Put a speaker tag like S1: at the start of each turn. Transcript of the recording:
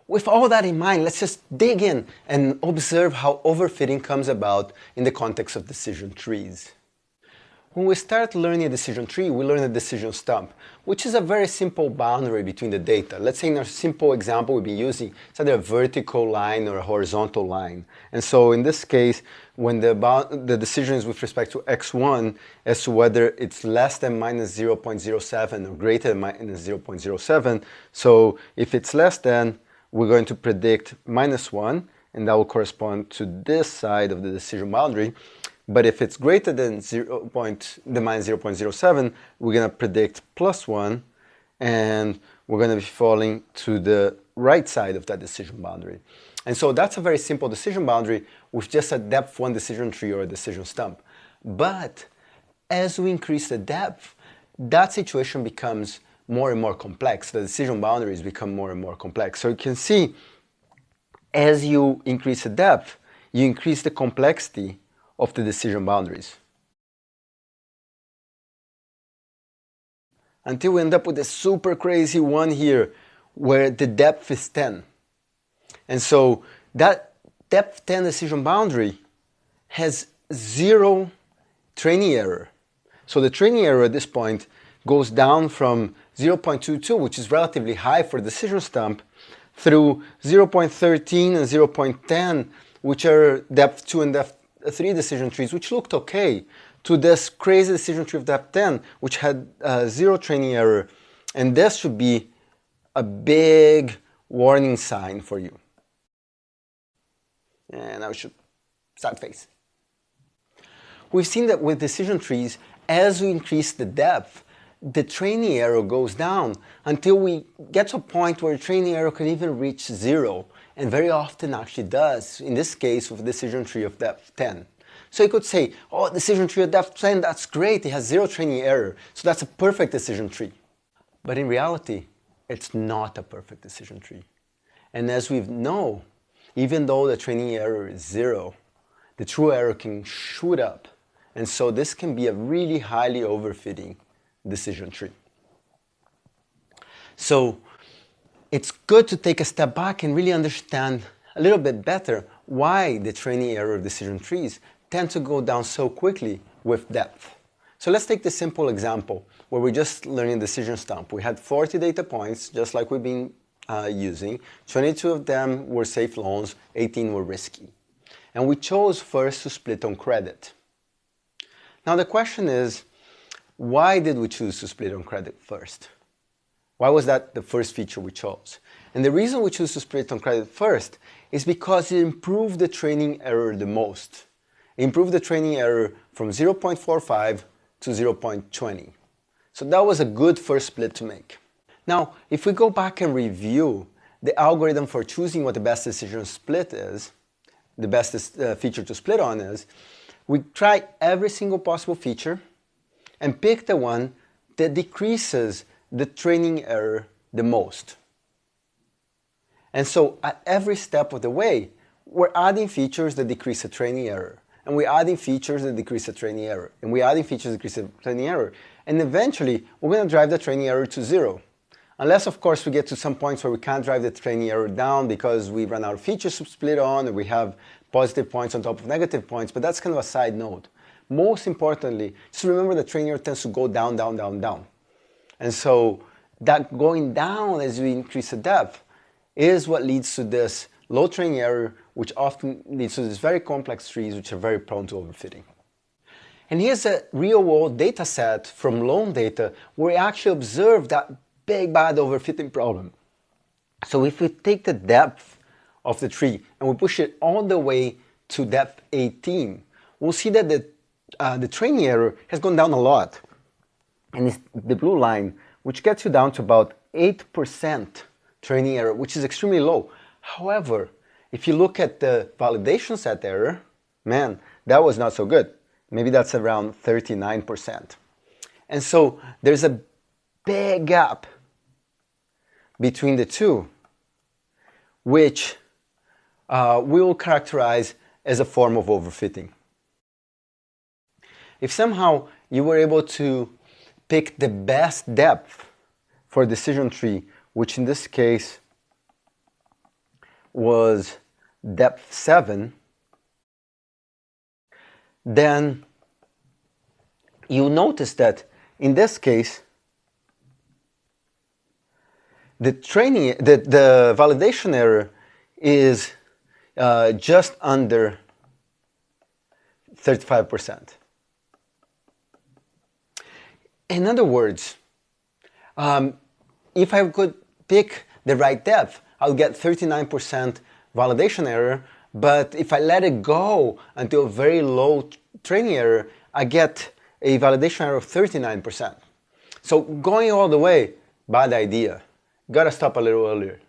S1: with all that in mind, let's just dig in and observe how overfitting comes about in the context of decision trees. When we start learning a decision tree, we learn a decision stump, which is a very simple boundary between the data. Let's say in our simple example we've been using, it's either a vertical line or a horizontal line. And so in this case, when the decision is with respect to x1 as to whether it's less than minus 0.07 or greater than minus 0.07, so if it's less than, we're going to predict minus 1, and that will correspond to this side of the decision boundary. But if it's greater than minus 0.07, we're going to predict plus 1, and we're going to be falling to the right side of that decision boundary. And so that's a very simple decision boundary with just a depth 1 decision tree or a decision stump. But as we increase the depth, that situation becomes more and more complex. The decision boundaries become more and more complex. So you can see, as you increase the depth, you increase the complexity of the decision boundaries, until we end up with a super crazy one here where the depth is 10. And so that depth 10 decision boundary has 0 training error. So the training error at this point goes down from 0.22, which is relatively high for a decision stump, through 0.13 and 0.10, which are depth 2 and depth 3 decision trees, which looked okay, to this crazy decision tree of depth 10, which had 0 training error. And this should be a big warning sign for you. And I should start face. We've seen that with decision trees, as we increase the depth, the training error goes down until we get to a point where training error can even reach 0. And very often actually does, in this case with a decision tree of depth 10. So you could say, oh, decision tree of depth 10, that's great, it has 0 training error, so that's a perfect decision tree. But in reality, it's not a perfect decision tree. And as we know, even though the training error is 0, the true error can shoot up. And so this can be a really highly overfitting decision tree. So it's good to take a step back and really understand a little bit better why the training error of decision trees tend to go down so quickly with depth. So let's take this simple example where we're just learning decision stump. We had 40 data points, just like we've been using. 22 of them were safe loans, 18 were risky. And we chose first to split on credit. Now the question is, why did we choose to split on credit first? Why was that the first feature we chose? And the reason we choose to split on credit first is because it improved the training error the most. It improved the training error from 0.45 to 0.20. So that was a good first split to make. Now, if we go back and review the algorithm for choosing what the best decision split is, the best feature to split on is, we try every single possible feature and pick the one that decreases the training error the most. And so at every step of the way, we're adding features that decrease the training error. And we're adding features that decrease the training error. And we're adding features that decrease the training error. And eventually, we're going to drive the training error to 0. Unless, of course, we get to some points where we can't drive the training error down because we run out of features to split on, or we have positive points on top of negative points. But that's kind of a side note. Most importantly, just remember the training error tends to go down, down, down, down. And so that going down as we increase the depth is what leads to this low training error, which often leads to these very complex trees which are very prone to overfitting. And here's a real-world data set from loan data where we actually observe that big bad overfitting problem. So if we take the depth of the tree and we push it all the way to depth 18, we'll see that the training error has gone down a lot. And it's the blue line, which gets you down to about 8% training error, which is extremely low. However, if you look at the validation set error, man, that was not so good. Maybe that's around 39%. And so there's a big gap between the two, which we will characterize as a form of overfitting. If somehow you were able to pick the best depth for a decision tree, which in this case was depth 7, then you notice that in this case, the validation error is just under 35%. In other words, if I could pick the right depth, I'll get 39% validation error, but if I let it go until a very low training error, I get a validation error of 39%. So going all the way, bad idea. Gotta stop a little earlier.